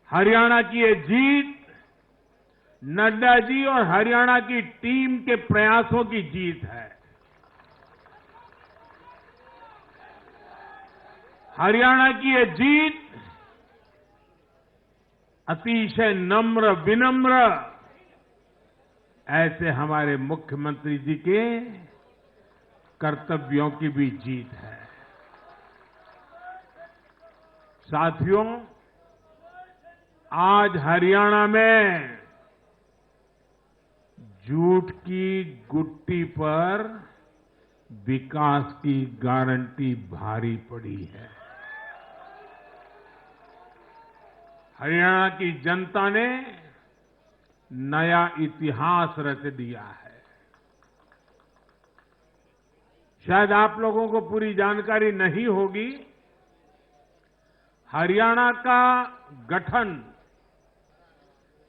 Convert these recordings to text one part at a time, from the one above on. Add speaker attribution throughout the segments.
Speaker 1: हरियाणा की ये जीत नड्डा जी और हरियाणा की टीम के प्रयासों की जीत है। हरियाणा की ये जीत अतिशय नम्र विनम्र ऐसे हमारे मुख्यमंत्री जी के कर्तव्यों की भी जीत है। साथियों, आज हरियाणा में झूठ की गुट्टी पर विकास की गारंटी भारी पड़ी है। हरियाणा की जनता ने नया इतिहास रच दिया है। शायद आप लोगों को पूरी जानकारी नहीं होगी, हरियाणा का गठन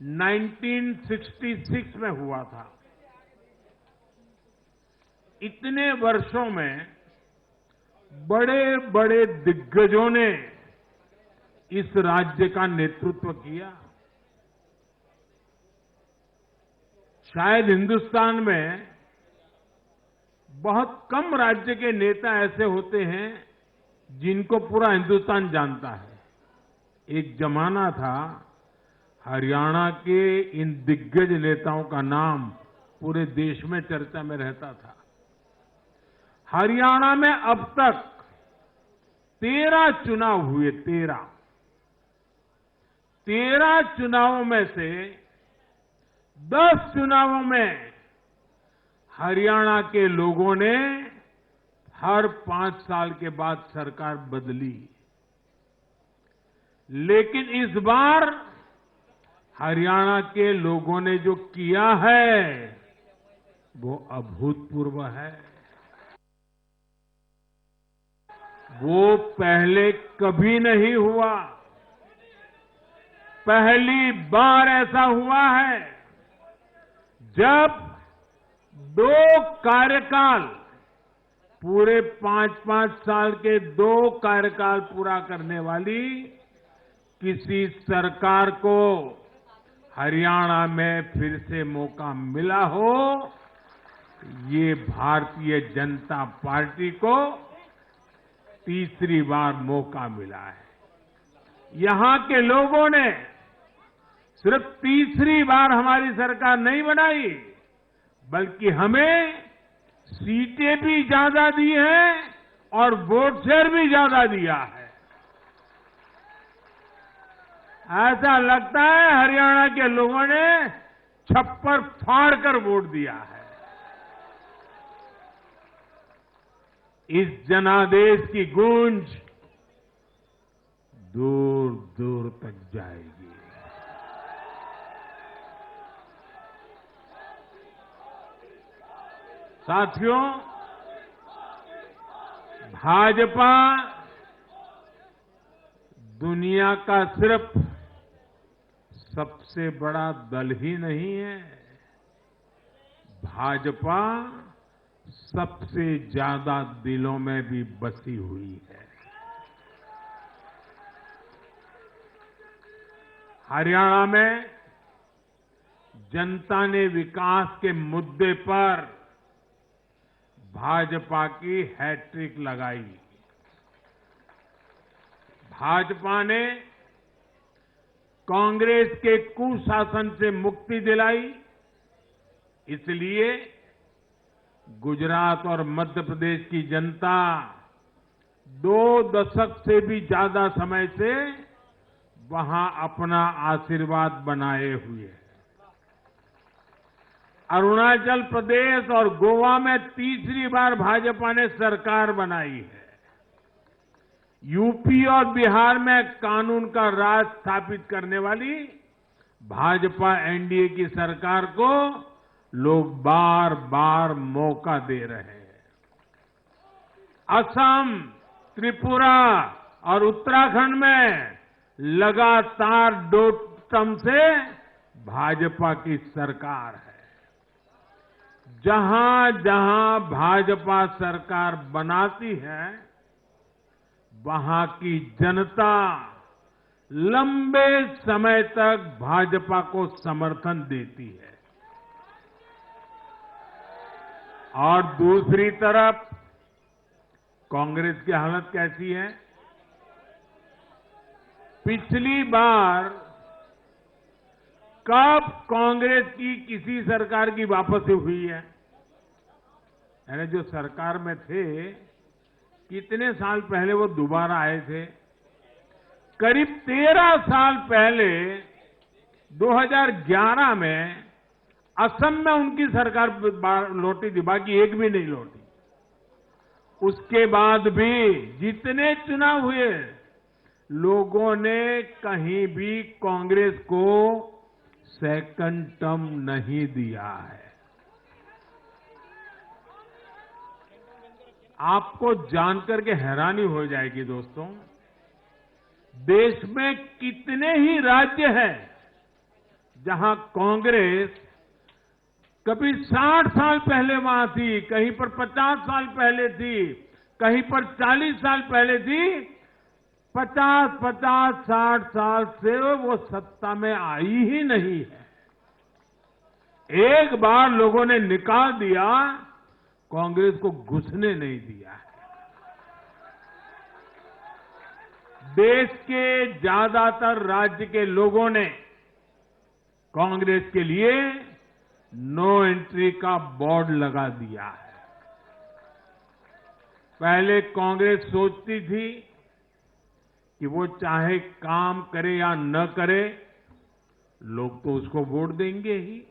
Speaker 1: 1966 में हुआ था। इतने वर्षों में बड़े बड़े दिग्गजों ने इस राज्य का नेतृत्व किया। शायद हिंदुस्तान में बहुत कम राज्य के नेता ऐसे होते हैं जिनको पूरा हिंदुस्तान जानता है। एक जमाना था हरियाणा के इन दिग्गज नेताओं का नाम पूरे देश में चर्चा में रहता था। हरियाणा में अब तक 13 चुनाव हुए। 13 चुनावों में से 10 चुनावों में हरियाणा के लोगों ने हर 5 साल के बाद सरकार बदली, लेकिन इस बार हरियाणा के लोगों ने जो किया है वो अभूतपूर्व है। वो पहले कभी नहीं हुआ। पहली बार ऐसा हुआ है जब 2 कार्यकाल, पूरे 5-5 साल के 2 कार्यकाल पूरा करने वाली किसी सरकार को हरियाणा में फिर से मौका मिला हो। ये भारतीय जनता पार्टी को तीसरी बार मौका मिला है। यहां के लोगों ने सिर्फ तीसरी बार हमारी सरकार नहीं बनाई, बल्कि हमें सीटें भी ज्यादा दी हैं और वोट शेयर भी ज्यादा दिया है। ऐसा लगता है हरियाणा के लोगों ने छप्पर फाड़ कर वोट दिया है। इस जनादेश की गूंज दूर दूर तक जाएगी। साथियों, भाजपा दुनिया का सिर्फ सबसे बड़ा दल ही नहीं है, भाजपा सबसे ज्यादा दिलों में भी बसी हुई है। हरियाणा में जनता ने विकास के मुद्दे पर भाजपा की हैट्रिक लगाई। भाजपा ने कांग्रेस के कुशासन से मुक्ति दिलाई। इसलिए गुजरात और मध्य प्रदेश की जनता 2 दशक से भी ज्यादा समय से वहां अपना आशीर्वाद बनाए हुए है। अरुणाचल प्रदेश और गोवा में तीसरी बार भाजपा ने सरकार बनाई है। यूपी और बिहार में कानून का राज स्थापित करने वाली भाजपा एनडीए की सरकार को लोग बार बार मौका दे रहे हैं। असम, त्रिपुरा और उत्तराखंड में लगातार 2 टर्म से भाजपा की सरकार है। जहां जहां भाजपा सरकार बनाती है, वहां की जनता लंबे समय तक भाजपा को समर्थन देती है। और दूसरी तरफ कांग्रेस की हालत कैसी है? पिछली बार कब कांग्रेस की किसी सरकार की वापसी हुई है? यानी जो सरकार में थे, कितने साल पहले वो दोबारा आए थे? करीब 13 साल पहले 2011 में असम में उनकी सरकार लौटी थी, बाकी एक भी नहीं लौटी। उसके बाद भी जितने चुनाव हुए, लोगों ने कहीं भी कांग्रेस को सेकंड टर्म नहीं दिया है। आपको जानकर के हैरानी हो जाएगी दोस्तों, देश में कितने ही राज्य हैं जहां कांग्रेस कभी 60 साल पहले वहां थी, कहीं पर 50 साल पहले थी, कहीं पर 40 साल पहले थी। 50, 60 साल से वो सत्ता में आई ही नहीं है। एक बार लोगों ने निकाल दिया, कांग्रेस को घुसने नहीं दिया है। देश के ज्यादातर राज्य के लोगों ने कांग्रेस के लिए नो एंट्री का बोर्ड लगा दिया है। पहले कांग्रेस सोचती थी कि वो चाहे काम करे या न करे, लोग तो उसको वोट देंगे ही।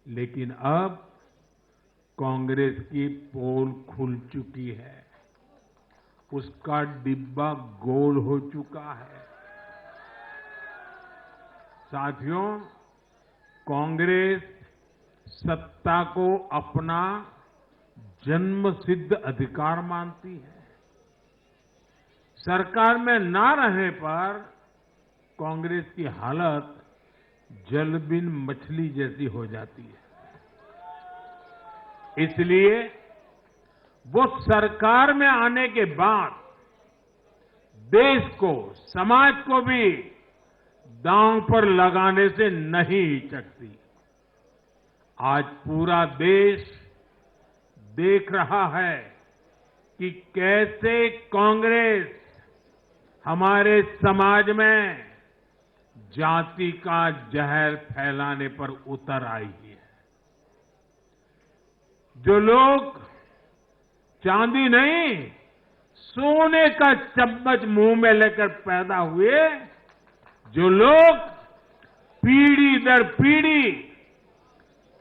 Speaker 1: लेकिन अब कांग्रेस की पोल खुल चुकी है, उसका डिब्बा गोल हो चुका है। साथियों, कांग्रेस सत्ता को अपना जन्मसिद्ध अधिकार मानती है। सरकार में ना रहने पर कांग्रेस की हालत जल बिन मछली जैसी हो जाती है। इसलिए वो सरकार में आने के बाद देश को, समाज को भी दांव पर लगाने से नहीं हिचकती। आज पूरा देश देख रहा है कि कैसे कांग्रेस हमारे समाज में जाति का जहर फैलाने पर उतर आई है। जो लोग चांदी नहीं, सोने का चम्मच मुंह में लेकर पैदा हुए, जो लोग पीढ़ी दर पीढ़ी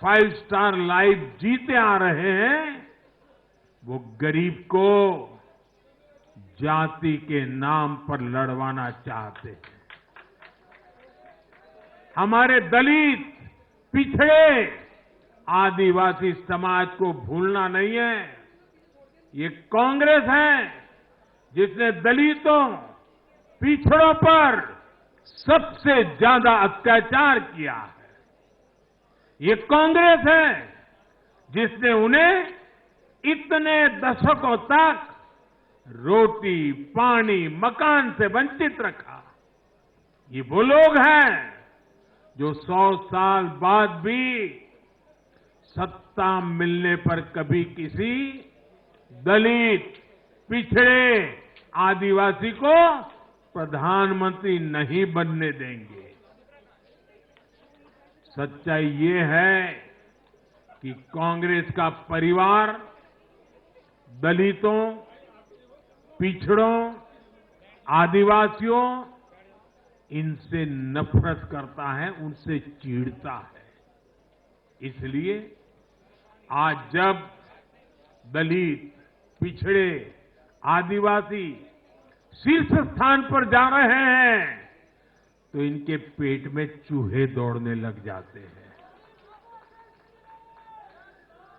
Speaker 1: 5 स्टार लाइफ जीते आ रहे हैं, वो गरीब को जाति के नाम पर लड़वाना चाहते हैं। हमारे दलित, पिछड़े, आदिवासी समाज को भूलना नहीं है। ये कांग्रेस है जिसने दलितों, पिछड़ों पर सबसे ज्यादा अत्याचार किया है। ये कांग्रेस है जिसने उन्हें इतने दशकों तक रोटी, पानी, मकान से वंचित रखा। ये वो लोग हैं जो 100 साल बाद भी सत्ता मिलने पर कभी किसी दलित, पिछड़े, आदिवासी को प्रधानमंत्री नहीं बनने देंगे। सच्चाई ये है कि कांग्रेस का परिवार दलितों, पिछड़ों, आदिवासियों, इनसे नफरत करता है, उनसे चिढ़ता है। इसलिए आज जब दलित, पिछड़े, आदिवासी शीर्ष स्थान पर जा रहे हैं, तो इनके पेट में चूहे दौड़ने लग जाते हैं।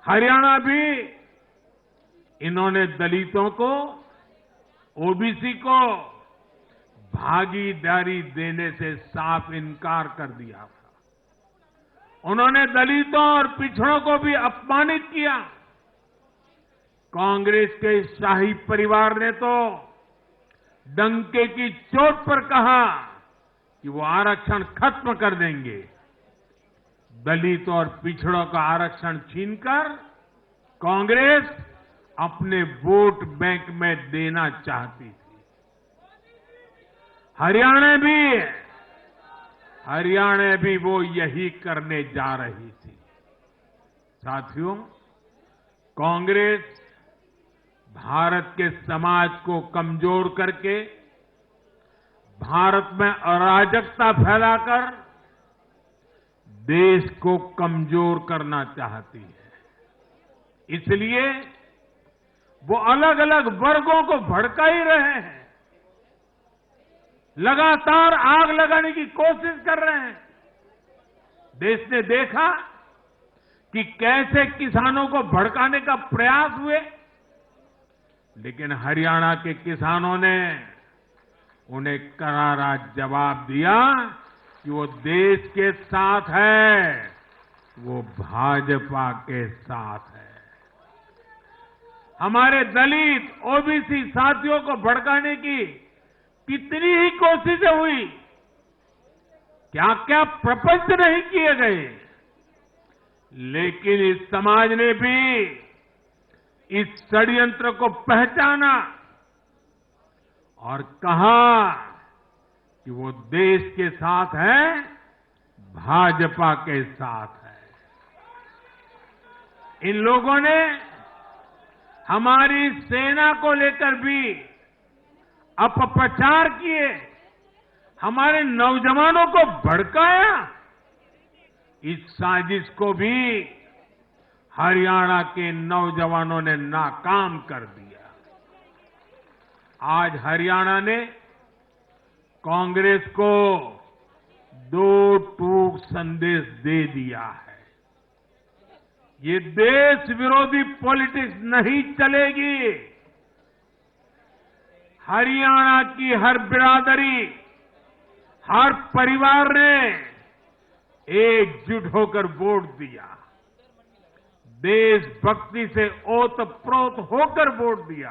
Speaker 1: हरियाणा भी इन्होंने दलितों को, ओबीसी को भागीदारी देने से साफ इनकार कर दिया था। उन्होंने दलितों और पिछड़ों को भी अपमानित किया। कांग्रेस के शाही परिवार ने तो डंके की चोट पर कहा कि वो आरक्षण खत्म कर देंगे। दलित और पिछड़ों का आरक्षण छीनकर कांग्रेस अपने वोट बैंक में देना चाहती थी। हरियाणा भी वो यही करने जा रही थी। साथियों, कांग्रेस भारत के समाज को कमजोर करके, भारत में अराजकता फैलाकर देश को कमजोर करना चाहती है। इसलिए वो अलग अलग वर्गों को भड़का ही रहे हैं, लगातार आग लगाने की कोशिश कर रहे हैं। देश ने देखा कि कैसे किसानों को भड़काने का प्रयास हुए, लेकिन हरियाणा के किसानों ने उन्हें करारा जवाब दिया कि वो देश के साथ है, वो भाजपा के साथ है। हमारे दलित ओबीसी साथियों को भड़काने की कितनी ही कोशिशें हुई, क्या क्या प्रपंच नहीं किए गए, लेकिन इस समाज ने भी इस षड्यंत्र को पहचाना और कहा कि वो देश के साथ है, भाजपा के साथ है। इन लोगों ने हमारी सेना को लेकर भी अपप्रचार किए, हमारे नौजवानों को भड़काया। इस साजिश को भी हरियाणा के नौजवानों ने नाकाम कर दिया। आज हरियाणा ने कांग्रेस को दो टूक संदेश दे दिया है। ये देश विरोधी पॉलिटिक्स नहीं चलेगी। हरियाणा की हर बिरादरी, हर परिवार ने एकजुट होकर वोट दिया, देशभक्ति से ओतप्रोत होकर वोट दिया।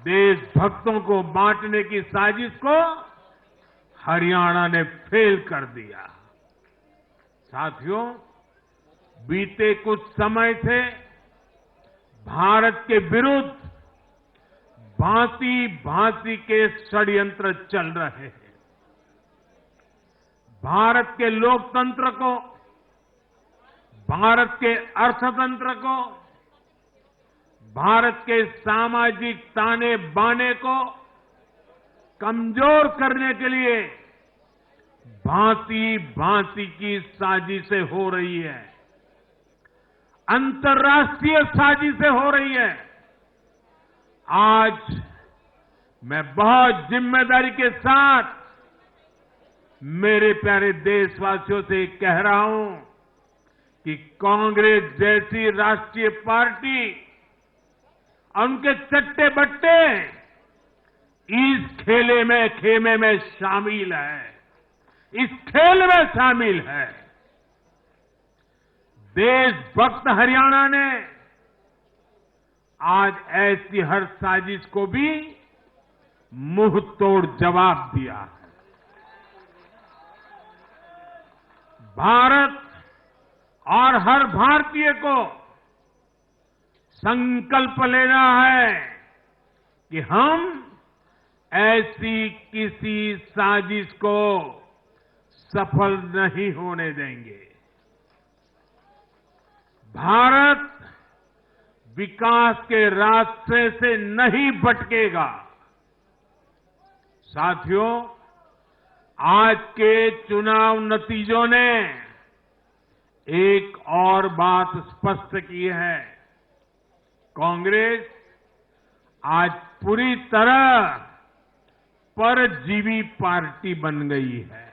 Speaker 1: देशभक्तों को बांटने की साजिश को हरियाणा ने फेल कर दिया। साथियों, बीते कुछ समय से भारत के विरुद्ध भांति भांति के षड्यंत्र चल रहे हैं। भारत के लोकतंत्र को, भारत के अर्थतंत्र को, भारत के सामाजिक ताने बाने को कमजोर करने के लिए भांति भांति की साजिशें हो रही है, अंतर्राष्ट्रीय साजिशें हो रही है। आज मैं बहुत जिम्मेदारी के साथ मेरे प्यारे देशवासियों से कह रहा हूं कि कांग्रेस जैसी राष्ट्रीय पार्टी और उनके चट्टे बट्टे इस खेमे में शामिल है, इस खेल में शामिल है। देशभक्त हरियाणा ने आज ऐसी हर साजिश को भी मुंह तोड़ जवाब दिया है। भारत और हर भारतीय को संकल्प लेना है कि हम ऐसी किसी साजिश को सफल नहीं होने देंगे। भारत विकास के रास्ते से नहीं भटकेगा। साथियों, आज के चुनाव नतीजों ने एक और बात स्पष्ट की है। कांग्रेस आज पूरी तरह परजीवी पार्टी बन गई है।